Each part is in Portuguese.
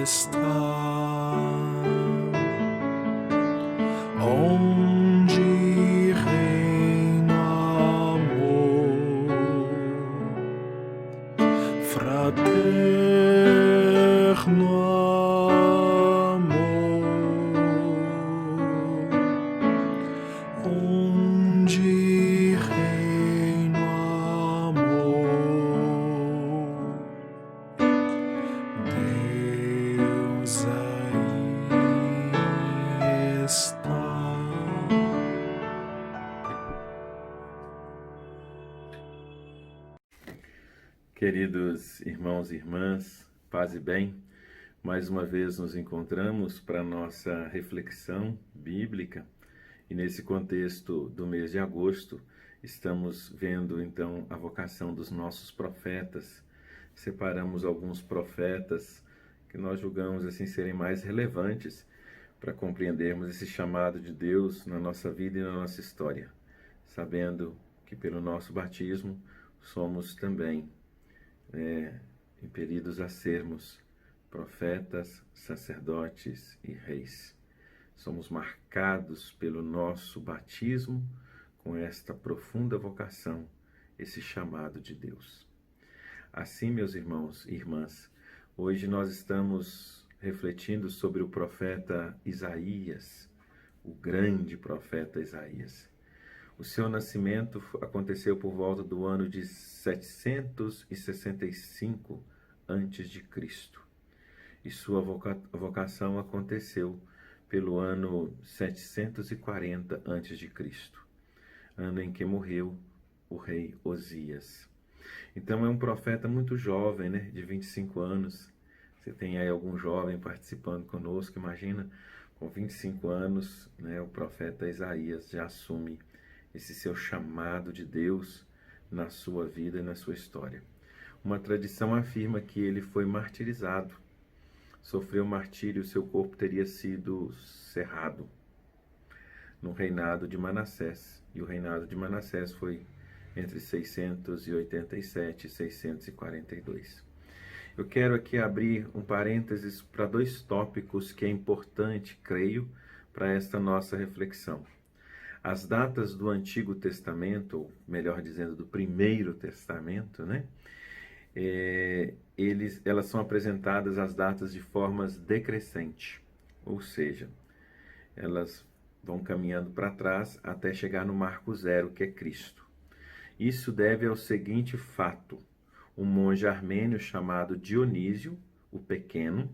está, onde reina amor fraterno amor, onde reina amor, Deus aí está. Queridos irmãos e irmãs, paz e bem, mais uma vez nos encontramos para a nossa reflexão bíblica e nesse contexto do mês de agosto estamos vendo então a vocação dos nossos profetas. Separamos alguns profetas que nós julgamos assim serem mais relevantes para compreendermos esse chamado de Deus na nossa vida e na nossa história, sabendo que pelo nosso batismo somos também impelidos a sermos profetas, sacerdotes e reis. Somos marcados pelo nosso batismo com esta profunda vocação, esse chamado de Deus. Assim, meus irmãos e irmãs, hoje nós estamos refletindo sobre o profeta Isaías, o grande profeta Isaías. O seu nascimento aconteceu por volta do ano de 765 a.C. e sua vocação aconteceu pelo ano 740 a.C., ano em que morreu o rei Osias. Então é um profeta muito jovem, né, de 25 anos. Você tem aí algum jovem participando conosco, imagina, com 25 anos, né, o profeta Isaías já assume esse seu chamado de Deus na sua vida e na sua história. Uma tradição afirma que ele foi martirizado, sofreu martírio, seu corpo teria sido cerrado no reinado de Manassés. E o reinado de Manassés foi entre 687 e 642. Eu quero aqui abrir um parênteses para dois tópicos que é importante, creio, para esta nossa reflexão. As datas do Antigo Testamento, ou melhor dizendo, do Primeiro Testamento, né? Elas são apresentadas as datas de formas decrescente, ou seja, elas vão caminhando para trás até chegar no marco zero, que é Cristo. Isso deve ao seguinte fato: um monge armênio chamado Dionísio, o Pequeno,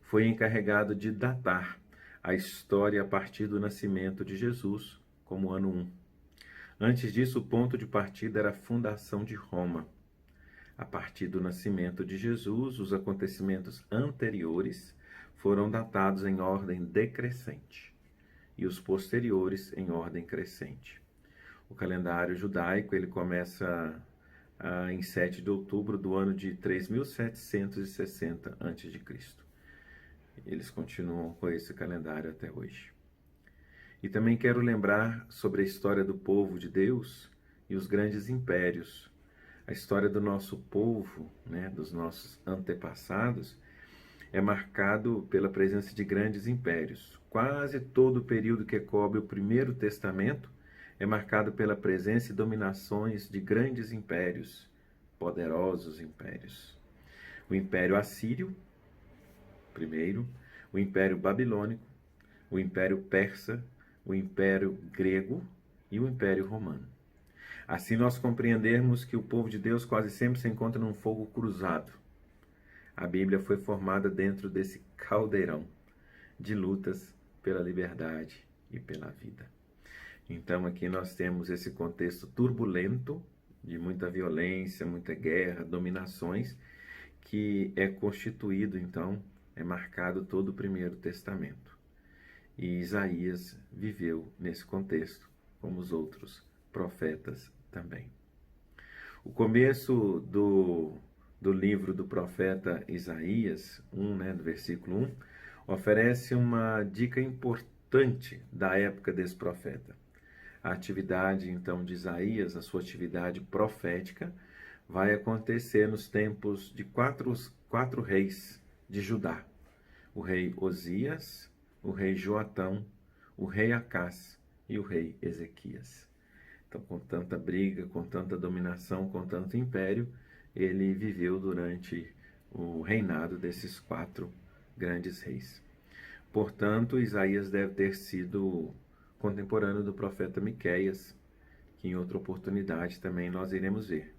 foi encarregado de datar a história a partir do nascimento de Jesus, como ano 1. Antes disso, o ponto de partida era a fundação de Roma. A partir do nascimento de Jesus, os acontecimentos anteriores foram datados em ordem decrescente e os posteriores em ordem crescente. O calendário judaico ele começa em 7 de outubro do ano de 3760 a.C. Eles continuam com esse calendário até hoje. E também quero lembrar sobre a história do povo de Deus e os grandes impérios. A história do nosso povo, né, dos nossos antepassados, é marcado pela presença de grandes impérios. Quase todo o período que cobre o Primeiro Testamento é marcado pela presença e dominações de grandes impérios, poderosos impérios. O Império Assírio, primeiro, o Império Babilônico, o Império Persa, o Império Grego e o Império Romano. Assim nós compreendemos que o povo de Deus quase sempre se encontra num fogo cruzado. A Bíblia foi formada dentro desse caldeirão de lutas pela liberdade e pela vida. Então aqui nós temos esse contexto turbulento de muita violência, muita guerra, dominações, que é constituído então, é marcado todo o Primeiro Testamento. E Isaías viveu nesse contexto, como os outros profetas também. O começo do livro do profeta Isaías, do versículo 1, oferece uma dica importante da época desse profeta. A atividade, então, de Isaías, a sua atividade profética, vai acontecer nos tempos de quatro reis de Judá. o rei Osias, o rei Joatão, o rei Acás e o rei Ezequias. Então, com tanta briga, com tanta dominação, com tanto império, ele viveu durante o reinado desses 4 grandes reis. Portanto, Isaías deve ter sido contemporâneo do profeta Miqueias, que em outra oportunidade também nós iremos ver,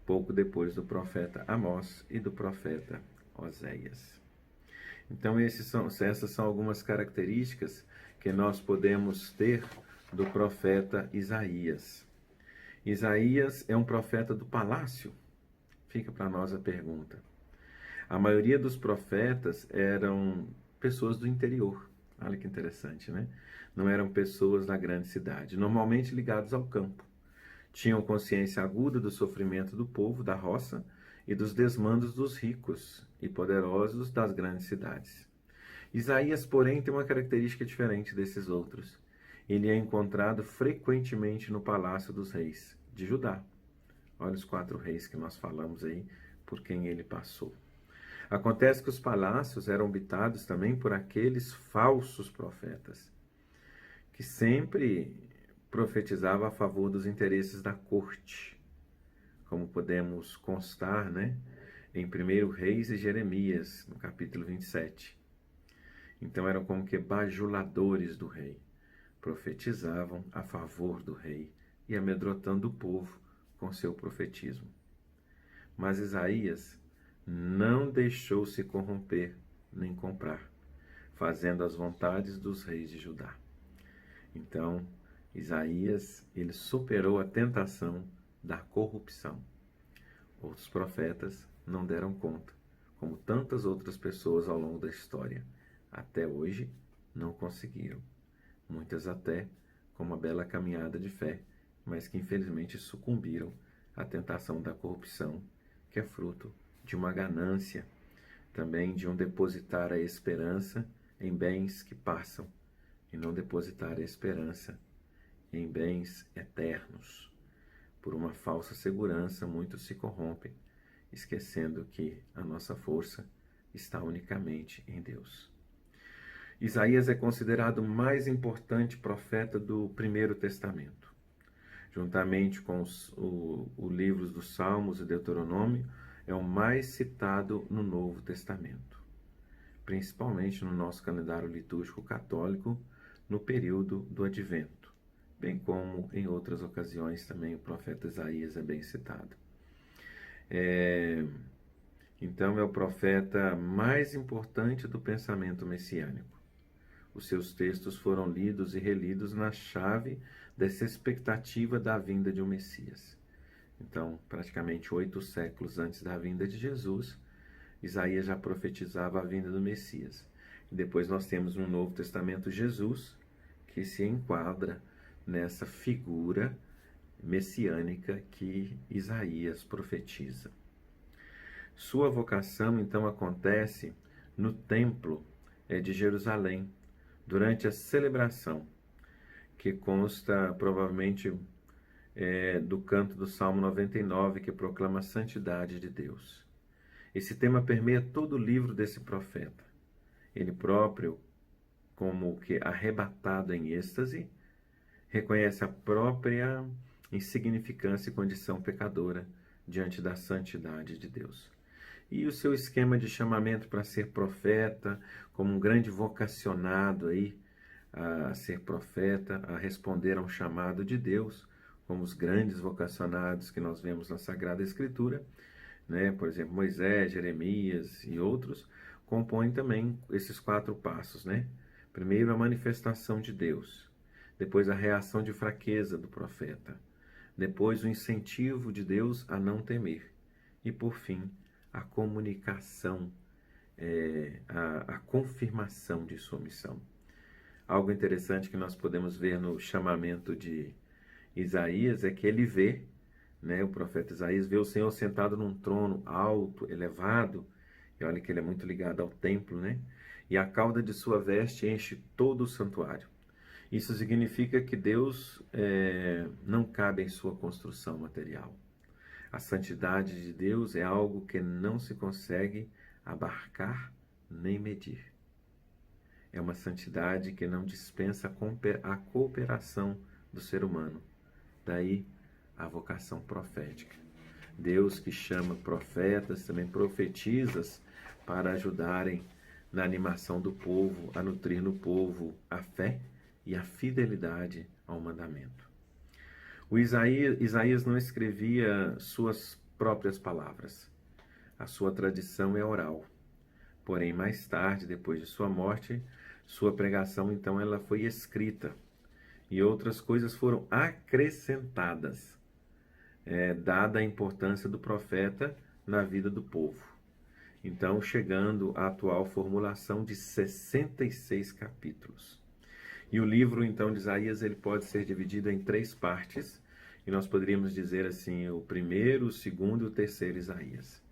pouco depois do profeta Amós e do profeta Oséias. Então, essas são algumas características que nós podemos ter do profeta Isaías. Isaías é um profeta do palácio? Fica para nós a pergunta. A maioria dos profetas eram pessoas do interior. Olha que interessante, né? Não eram pessoas da grande cidade, normalmente ligados ao campo. Tinham consciência aguda do sofrimento do povo da roça e dos desmandos dos ricos e poderosos das grandes cidades. Isaías, porém, tem uma característica diferente desses outros. Ele é encontrado frequentemente no palácio dos reis de Judá. Olha os 4 reis que nós falamos aí, por quem ele passou. Acontece que os palácios eram habitados também por aqueles falsos profetas, que sempre profetizavam a favor dos interesses da corte, como podemos constar, né, em 1 Reis e Jeremias, no capítulo 27. Então eram como que bajuladores do rei, profetizavam a favor do rei e amedrontando o povo com seu profetismo. Mas Isaías não deixou se corromper nem comprar, fazendo as vontades dos reis de Judá. Então, Isaías, ele superou a tentação da corrupção. Outros profetas não deram conta, como tantas outras pessoas ao longo da história. Até hoje, não conseguiram. Muitas até com uma bela caminhada de fé, mas que infelizmente sucumbiram à tentação da corrupção, que é fruto de uma ganância, também de um depositar a esperança em bens que passam, e não depositar a esperança em bens eternos. Por uma falsa segurança, muitos se corrompem, esquecendo que a nossa força está unicamente em Deus. Isaías é considerado o mais importante profeta do Primeiro Testamento. Juntamente com os livros dos Salmos e Deuteronômio, é o mais citado no Novo Testamento, principalmente no nosso calendário litúrgico católico, no período do Advento, bem como em outras ocasiões também o profeta Isaías é bem citado. Então é o profeta mais importante do pensamento messiânico. Os seus textos foram lidos e relidos na chave dessa expectativa da vinda de um Messias. Então, praticamente 8 séculos antes da vinda de Jesus, Isaías já profetizava a vinda do Messias. E depois nós temos no Novo Testamento Jesus, que se enquadra nessa figura messiânica que Isaías profetiza. Sua vocação, então, acontece no Templo de Jerusalém, durante a celebração, que consta provavelmente do canto do Salmo 99, que proclama a santidade de Deus. Esse tema permeia todo o livro desse profeta. Ele próprio, como que arrebatado em êxtase, reconhece a própria insignificância e condição pecadora diante da santidade de Deus. E o seu esquema de chamamento para ser profeta, como um grande vocacionado aí a ser profeta, a responder a um chamado de Deus, como os grandes vocacionados que nós vemos na Sagrada Escritura, né? Por exemplo, Moisés, Jeremias e outros, compõem também esses 4 passos, né? Primeiro, a manifestação de Deus, depois a reação de fraqueza do profeta, depois o incentivo de Deus a não temer e, por fim, a comunicação, a confirmação de sua missão. Algo interessante que nós podemos ver no chamamento de Isaías é que ele vê, né, o profeta Isaías vê o Senhor sentado num trono alto, elevado, e olha que ele é muito ligado ao templo, né? E a cauda de sua veste enche todo o santuário. Isso significa que Deus não cabe em sua construção material. A santidade de Deus é algo que não se consegue abarcar nem medir. é uma santidade que não dispensa a cooperação do ser humano. Daí a vocação profética. Deus que chama profetas, também profetisas, para ajudarem na animação do povo, a nutrir no povo a fé e a fidelidade ao mandamento. O Isaías não escrevia suas próprias palavras. A sua tradição é oral. Porém, mais tarde, depois de sua morte, sua pregação, então, ela foi escrita. E outras coisas foram acrescentadas, dada a importância do profeta na vida do povo. Então, chegando à atual formulação de 66 capítulos. E o livro, então, de Isaías, ele pode ser dividido em 3 partes, e nós poderíamos dizer assim, o primeiro, o segundo e o terceiro Isaías.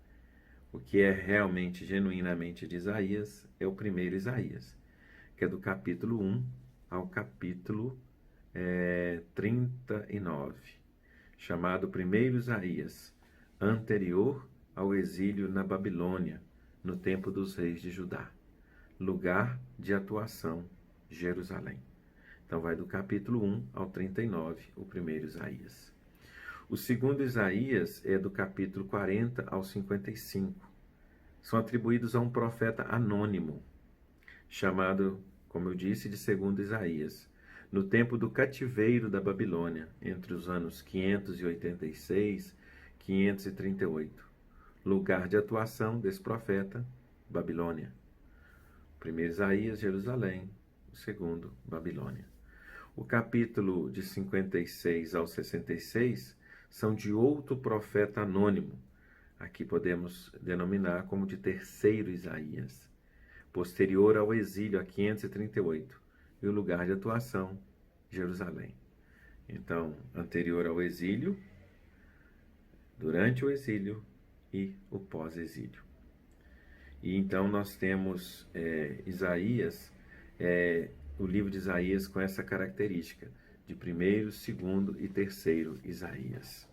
O que é realmente, genuinamente de Isaías, é o primeiro Isaías, que é do capítulo 1 ao capítulo 39, chamado primeiro Isaías, anterior ao exílio na Babilônia, no tempo dos reis de Judá. Lugar de atuação, Jerusalém. Então vai do capítulo 1 ao 39, o primeiro Isaías. O segundo Isaías é do capítulo 40 ao 55. São atribuídos a um profeta anônimo, chamado, como eu disse, de segundo Isaías, no tempo do cativeiro da Babilônia, entre os anos 586 e 538. Lugar de atuação desse profeta, Babilônia. O primeiro Isaías, Jerusalém. O segundo, Babilônia. O capítulo de 56 ao 66 são de outro profeta anônimo. Aqui podemos denominar como de terceiro Isaías, posterior ao exílio, a 538, e o lugar de atuação, Jerusalém. Então, anterior ao exílio, durante o exílio e o pós-exílio. E então nós temos Isaías, o livro de Isaías com essa característica de primeiro, segundo e terceiro Isaías.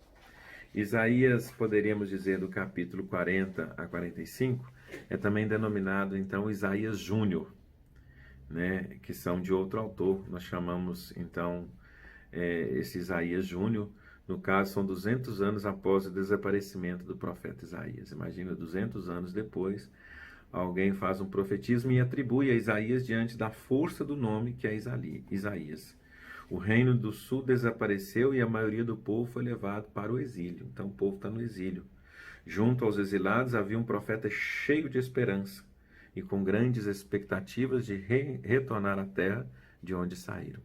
Isaías, poderíamos dizer, do capítulo 40 a 45, é também denominado, então, Isaías Júnior, né, que são de outro autor. Nós chamamos, então, esse Isaías Júnior, no caso, são 200 anos após o desaparecimento do profeta Isaías. Imagina, 200 anos depois, alguém faz um profetismo e atribui a Isaías diante da força do nome que é Isaías. O reino do sul desapareceu e a maioria do povo foi levado para o exílio. Então o povo está no exílio. Junto aos exilados havia um profeta cheio de esperança e com grandes expectativas de retornar à terra de onde saíram.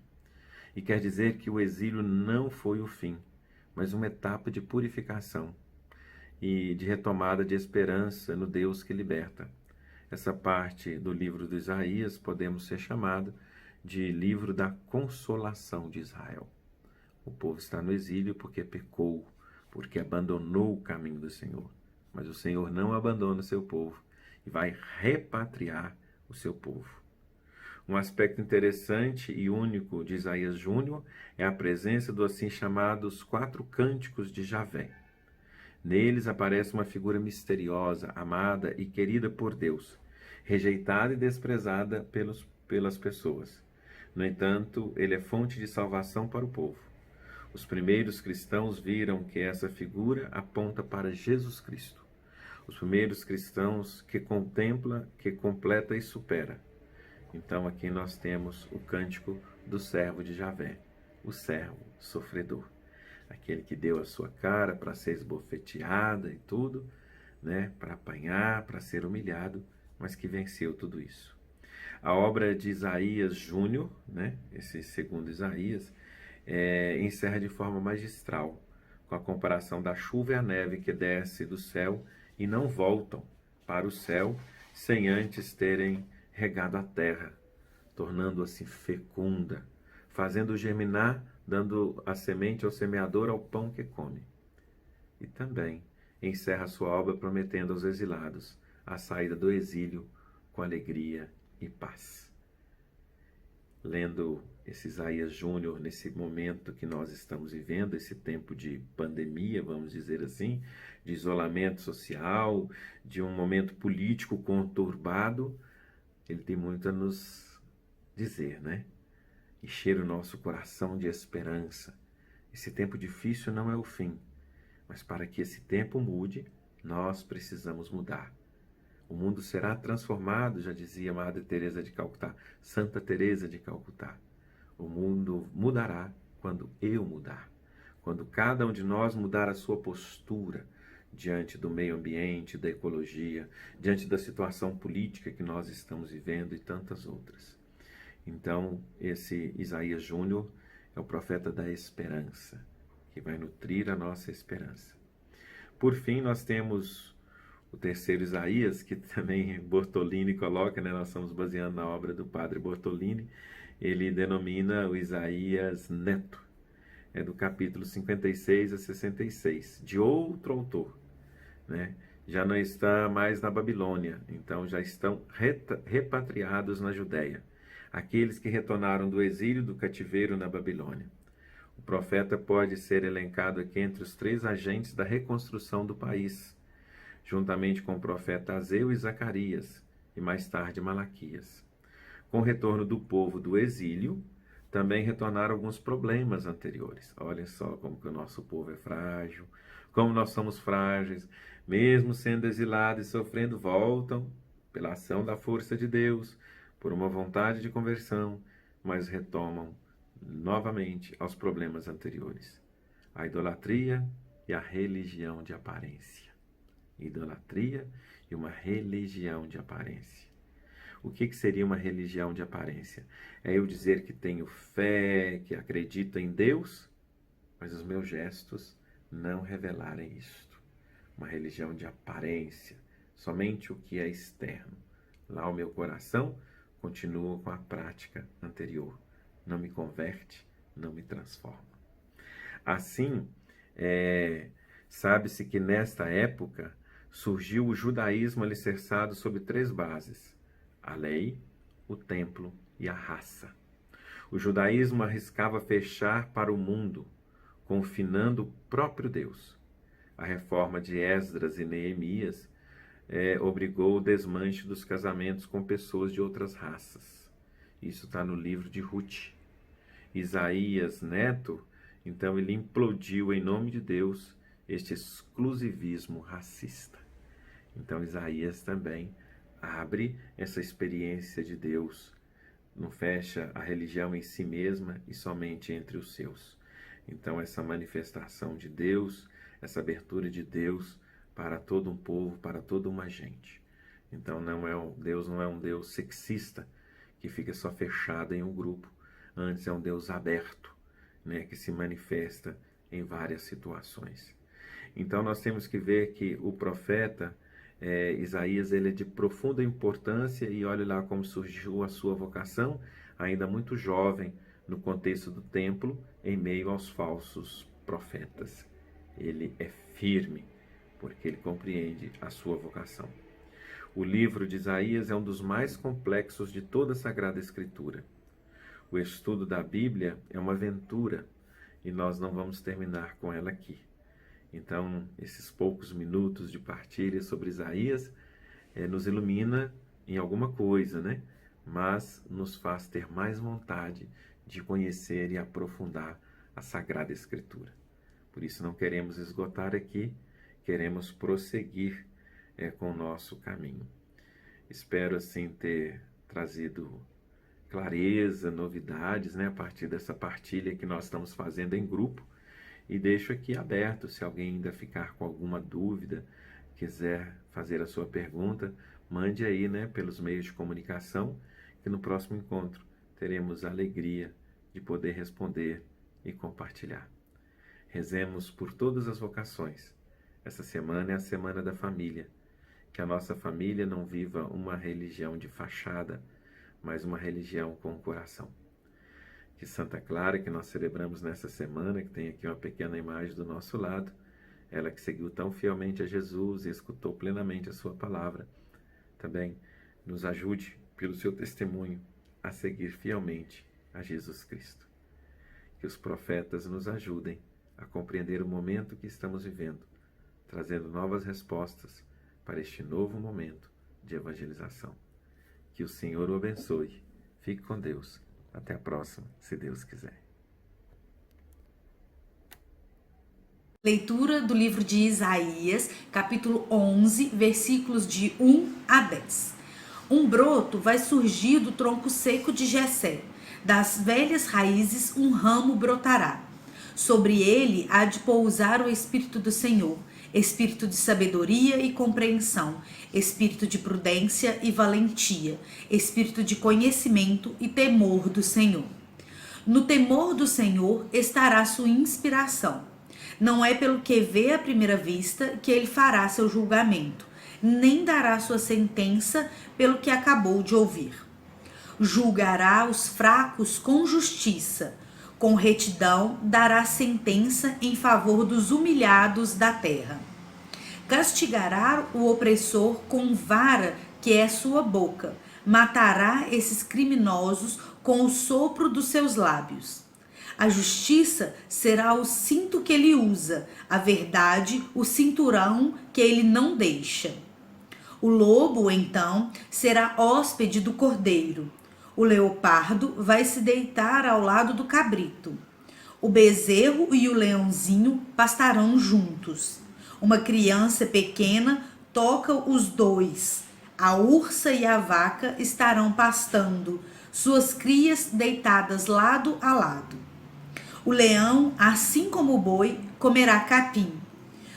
E quer dizer que o exílio não foi o fim, mas uma etapa de purificação e de retomada de esperança no Deus que liberta. Essa parte do livro de Isaías podemos ser chamado de livro da consolação de Israel. O povo está no exílio porque pecou, porque abandonou o caminho do Senhor. Mas o Senhor não abandona o seu povo e vai repatriar o seu povo. Um aspecto interessante e único de Isaías Júnior é a presença dos assim chamados 4 cânticos de Javé. Neles aparece uma figura misteriosa, amada e querida por Deus, rejeitada e desprezada pelas pessoas. No entanto, ele é fonte de salvação para o povo. Os primeiros cristãos viram que essa figura aponta para Jesus Cristo. Os primeiros cristãos que contempla, que completa e supera. Então aqui nós temos o cântico do servo de Javé, o servo sofredor. Aquele que deu a sua cara para ser esbofeteada e tudo, né, para apanhar, para ser humilhado, mas que venceu tudo isso. A obra de Isaías Júnior, né, esse segundo Isaías, encerra de forma magistral, com a comparação da chuva e a neve que desce do céu e não voltam para o céu sem antes terem regado a terra, tornando-a assim fecunda, fazendo germinar, dando a semente ao semeador, ao pão que come. E também encerra sua obra prometendo aos exilados a saída do exílio com alegria e paz. Lendo esse Isaías Júnior nesse momento que nós estamos vivendo, esse tempo de pandemia, vamos dizer assim, de isolamento social, de um momento político conturbado, ele tem muito a nos dizer, né? Encher o nosso coração de esperança. Esse tempo difícil não é o fim, mas para que esse tempo mude, nós precisamos mudar. O mundo será transformado, já dizia Madre Teresa de Calcutá, Santa Teresa de Calcutá. O mundo mudará quando eu mudar, quando cada um de nós mudar a sua postura diante do meio ambiente, da ecologia, diante da situação política que nós estamos vivendo e tantas outras. Então, esse Isaías Júnior é o profeta da esperança, que vai nutrir a nossa esperança. Por fim, nós temos o terceiro Isaías, que também Bortolini coloca, né? Nós estamos baseando na obra do padre Bortolini. Ele denomina o Isaías Neto, é do capítulo 56 a 66, de outro autor, né? Já não está mais na Babilônia, então já estão repatriados na Judéia, aqueles que retornaram do exílio do cativeiro na Babilônia. O profeta pode ser elencado aqui entre os 3 agentes da reconstrução do país, juntamente com o profeta Ageu e Zacarias, e mais tarde Malaquias. Com o retorno do povo do exílio, também retornaram alguns problemas anteriores. Olhem só como que o nosso povo é frágil, como nós somos frágeis, mesmo sendo exilados e sofrendo, voltam pela ação da força de Deus, por uma vontade de conversão, mas retomam novamente aos problemas anteriores. A idolatria e a religião de aparência. Idolatria e uma religião de aparência. O que seria uma religião de aparência? É eu dizer que tenho fé, que acredito em Deus, mas os meus gestos não revelarem isto. Uma religião de aparência, somente o que é externo. Lá o meu coração continua com a prática anterior. Não me converte, não me transforma. Assim, sabe-se que nesta época surgiu o judaísmo alicerçado sobre 3 bases: a lei, o templo e a raça. O judaísmo arriscava fechar para o mundo, confinando o próprio Deus. A reforma de Esdras e Neemias obrigou o desmanche dos casamentos com pessoas de outras raças. Isso está no livro de Ruth. Isaías Neto, então, ele implodiu em nome de Deus este exclusivismo racista. Então, Isaías também abre essa experiência de Deus, não fecha a religião em si mesma e somente entre os seus. Então, essa manifestação de Deus, essa abertura de Deus para todo um povo, para toda uma gente. Então, Deus não é um Deus sexista, que fica só fechado em um grupo. Antes é um Deus aberto, né, que se manifesta em várias situações. Então, nós temos que ver que o profeta Isaías, ele é de profunda importância, e olha lá como surgiu a sua vocação, ainda muito jovem, no contexto do templo, em meio aos falsos profetas. Ele é firme, porque ele compreende a sua vocação. O livro de Isaías é um dos mais complexos de toda a Sagrada Escritura. O estudo da Bíblia é uma aventura, e nós não vamos terminar com ela aqui. Então, esses poucos minutos de partilha sobre Isaías nos ilumina em alguma coisa, né? Mas nos faz ter mais vontade de conhecer e aprofundar a Sagrada Escritura. Por isso não queremos esgotar aqui, queremos prosseguir com o nosso caminho. Espero assim ter trazido clareza, novidades, né, a partir dessa partilha que nós estamos fazendo em grupo. E deixo aqui aberto, se alguém ainda ficar com alguma dúvida, quiser fazer a sua pergunta, mande aí, né, pelos meios de comunicação, que no próximo encontro teremos a alegria de poder responder e compartilhar. Rezemos por todas as vocações. Essa semana é a Semana da Família. Que a nossa família não viva uma religião de fachada, mas uma religião com o coração. Que Santa Clara, que nós celebramos nessa semana, que tem aqui uma pequena imagem do nosso lado, ela que seguiu tão fielmente a Jesus e escutou plenamente a sua palavra, também nos ajude, pelo seu testemunho, a seguir fielmente a Jesus Cristo. Que os profetas nos ajudem a compreender o momento que estamos vivendo, trazendo novas respostas para este novo momento de evangelização. Que o Senhor o abençoe. Fique com Deus. Até a próxima, se Deus quiser. Leitura do livro de Isaías, capítulo 11, versículos de 1 a 10. Um broto vai surgir do tronco seco de Jessé. Das velhas raízes um ramo brotará. Sobre ele há de pousar o Espírito do Senhor, espírito de sabedoria e compreensão, espírito de prudência e valentia, espírito de conhecimento e temor do Senhor. No temor do Senhor estará sua inspiração. Não é pelo que vê à primeira vista que ele fará seu julgamento, nem dará sua sentença pelo que acabou de ouvir. Julgará os fracos com justiça, com retidão dará sentença em favor dos humilhados da terra. Castigará o opressor com vara que é sua boca, matará esses criminosos com o sopro dos seus lábios. A justiça será o cinto que ele usa, a verdade o cinturão que ele não deixa. O lobo, então, será hóspede do cordeiro. O leopardo vai se deitar ao lado do cabrito. O bezerro e o leãozinho pastarão juntos. Uma criança pequena toca os dois. A ursa e a vaca estarão pastando, suas crias deitadas lado a lado. O leão, assim como o boi, comerá capim.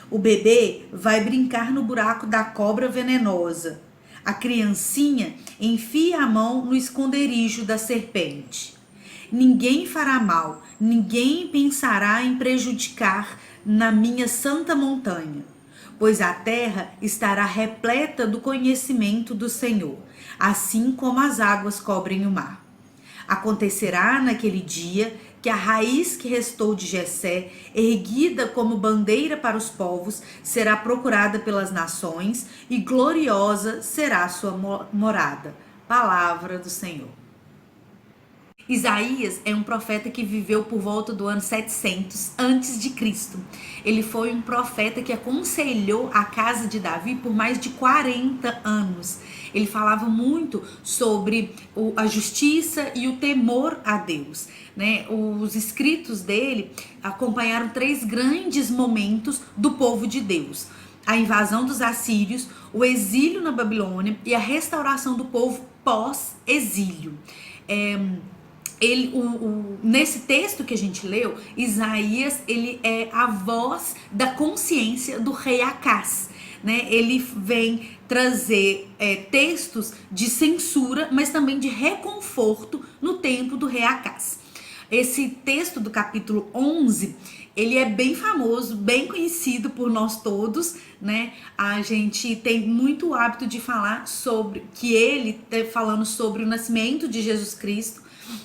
O bebê vai brincar no buraco da cobra venenosa. A criancinha enfia a mão no esconderijo da serpente. Ninguém fará mal, ninguém pensará em prejudicar na minha santa montanha, pois a terra estará repleta do conhecimento do Senhor, assim como as águas cobrem o mar. Acontecerá naquele dia que a raiz que restou de Jessé, erguida como bandeira para os povos, será procurada pelas nações e gloriosa será sua morada. Palavra do Senhor. Isaías é um profeta que viveu por volta do ano 700 antes de Cristo. Ele foi um profeta que aconselhou a casa de Davi por mais de 40 anos. Ele falava muito sobre a justiça e o temor a Deus, né? Os escritos dele acompanharam 3 grandes momentos do povo de Deus: a invasão dos assírios, o exílio na Babilônia e a restauração do povo pós-exílio. Nesse texto que a gente leu, Isaías, ele é a voz da consciência do rei Acás, né? Ele vem trazer textos de censura, mas também de reconforto no tempo do rei Acás. Esse texto do capítulo 11, ele é bem famoso, bem conhecido por nós todos, né? A gente tem muito hábito de falar sobre, que ele está falando sobre o nascimento de Jesus Cristo,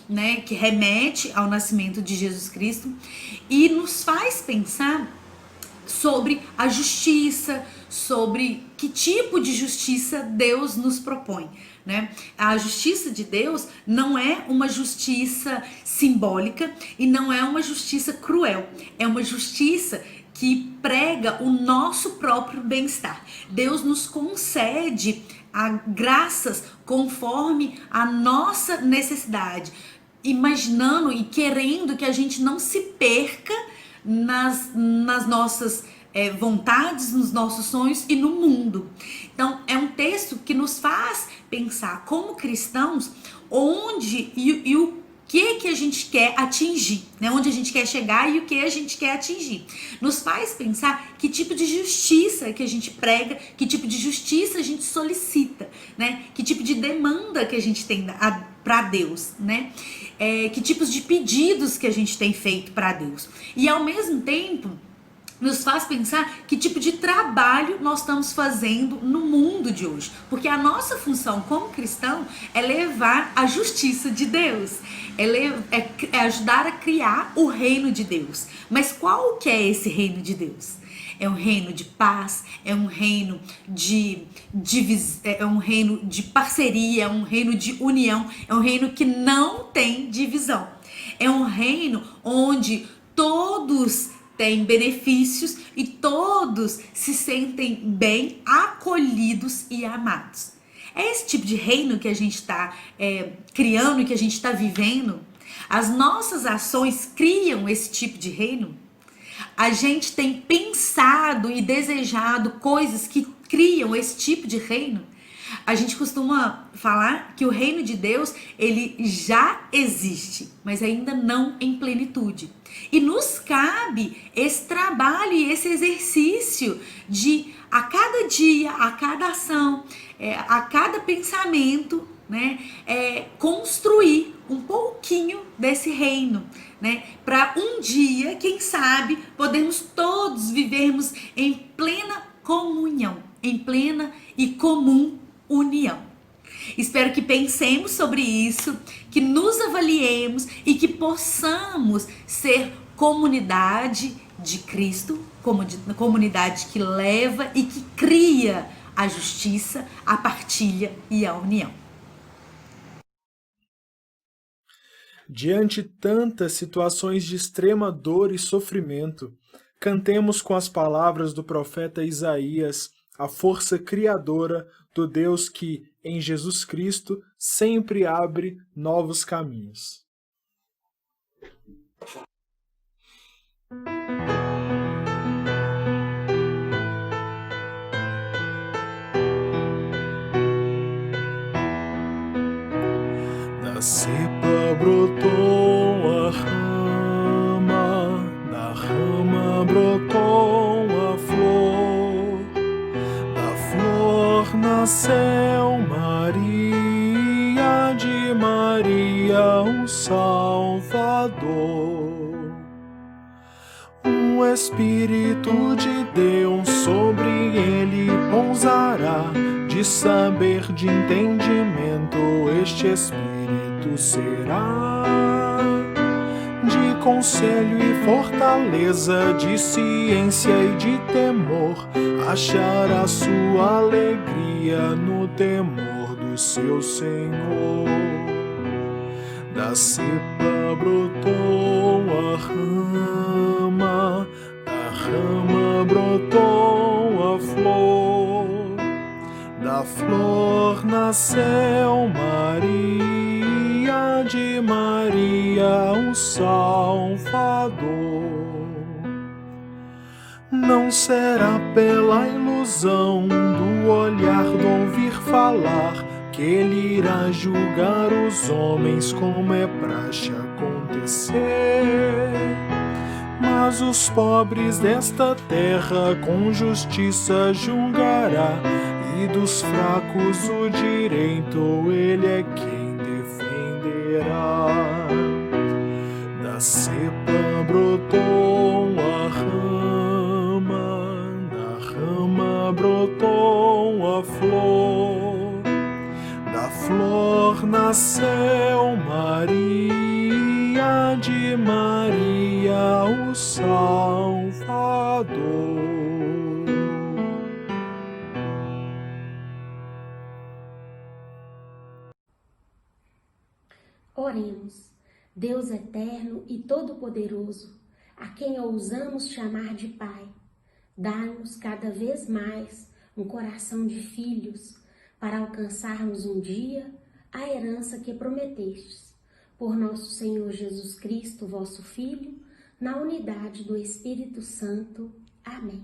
né, que remete ao nascimento de Jesus Cristo e nos faz pensar sobre a justiça, sobre que tipo de justiça Deus nos propõe, né? A justiça de Deus não é uma justiça simbólica e não é uma justiça cruel, é uma justiça que prega o nosso próprio bem-estar. Deus nos concede graças conforme a nossa necessidade, imaginando e querendo que a gente não se perca nas nossas vontades, nos nossos sonhos e no mundo. Então é um texto que nos faz pensar como cristãos onde e o que a gente quer atingir, né? Onde a gente quer chegar e o que a gente quer atingir. Nos faz pensar que tipo de justiça que a gente prega, que tipo de justiça a gente solicita, né? Que tipo de demanda que a gente tem para Deus, né? Que tipos de pedidos que a gente tem feito para Deus. E ao mesmo tempo nos faz pensar que tipo de trabalho nós estamos fazendo no mundo de hoje. Porque a nossa função como cristão é levar a justiça de Deus, é ajudar a criar o reino de Deus. Mas qual que é esse reino de Deus? É um reino de paz, é um reino é um reino de parceria, é um reino de união, é um reino que não tem divisão. É um reino onde todos têm benefícios e todos se sentem bem acolhidos e amados. É esse tipo de reino que a gente está criando e que a gente está vivendo? As nossas ações criam esse tipo de reino? A gente tem pensado e desejado coisas que criam esse tipo de reino? A gente costuma falar que o reino de Deus, ele já existe, mas ainda não em plenitude. E nos cabe esse trabalho e esse exercício de, a cada dia, a cada ação, a cada pensamento, né, construir um pouquinho desse reino, né, para um dia, quem sabe, podermos todos vivermos em plena comunhão, em plena e comum união. Espero que pensemos sobre isso, que nos avaliemos e que possamos ser comunidade de Cristo, comunidade que leva e que cria a justiça, a partilha e a união. Diante tantas situações de extrema dor e sofrimento, cantemos com as palavras do profeta Isaías a força criadora do Deus que, em Jesus Cristo, sempre abre novos caminhos. Da cepa brotou a rama, da rama brotou a flor, da flor nasceu Maria, de Maria o Salvador. O Espírito de Deus sobre ele pousará, de saber, de entendimento, este Espírito será. De conselho e fortaleza, de ciência e de temor, achará sua alegria no temor do seu Senhor. Da cepa brotou a rama, da rama brotou a flor, da flor nasceu Maria, de Maria o Salvador. Não será pela ilusão do olhar, do ouvir falar, que ele irá julgar os homens como é praxe acontecer. Mas os pobres desta terra com justiça julgará, e dos fracos o direito ele é quem defenderá. Da cepa brotou a rama, da rama brotou a flor, da flor nasceu Maria, de Maria o Salvador. Oremos. Deus eterno e todo-poderoso, a quem ousamos chamar de Pai, dá-nos cada vez mais um coração de filhos, para alcançarmos um dia a herança que prometestes, por nosso Senhor Jesus Cristo, vosso Filho, na unidade do Espírito Santo. Amém.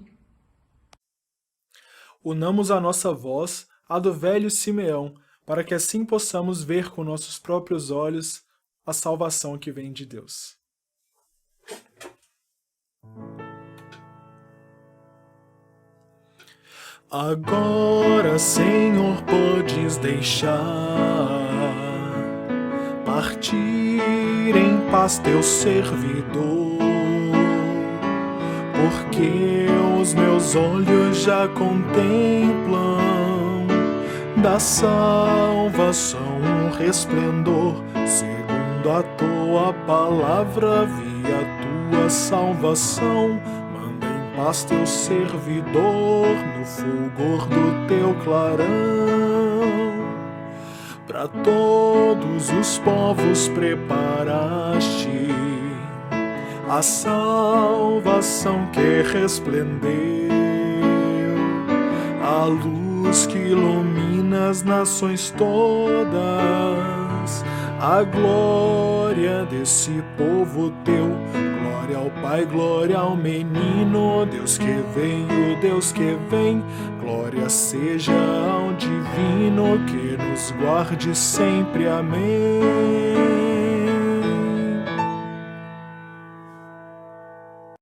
Unamos a nossa voz à do velho Simeão, para que assim possamos ver com nossos próprios olhos a salvação que vem de Deus. Agora, Senhor, podes deixar partir em paz teu servidor, porque os meus olhos já contemplam da salvação um resplendor. Segundo a tua palavra vi a tua salvação. Manda em paz teu servidor no fulgor do teu clarão. Para todos os povos preparaste a salvação que resplendeu, a luz que ilumina nas nações todas a glória desse povo teu. Glória ao Pai, glória ao menino, Deus que vem, o Deus que vem. Glória seja ao divino que nos guarde sempre. Amém.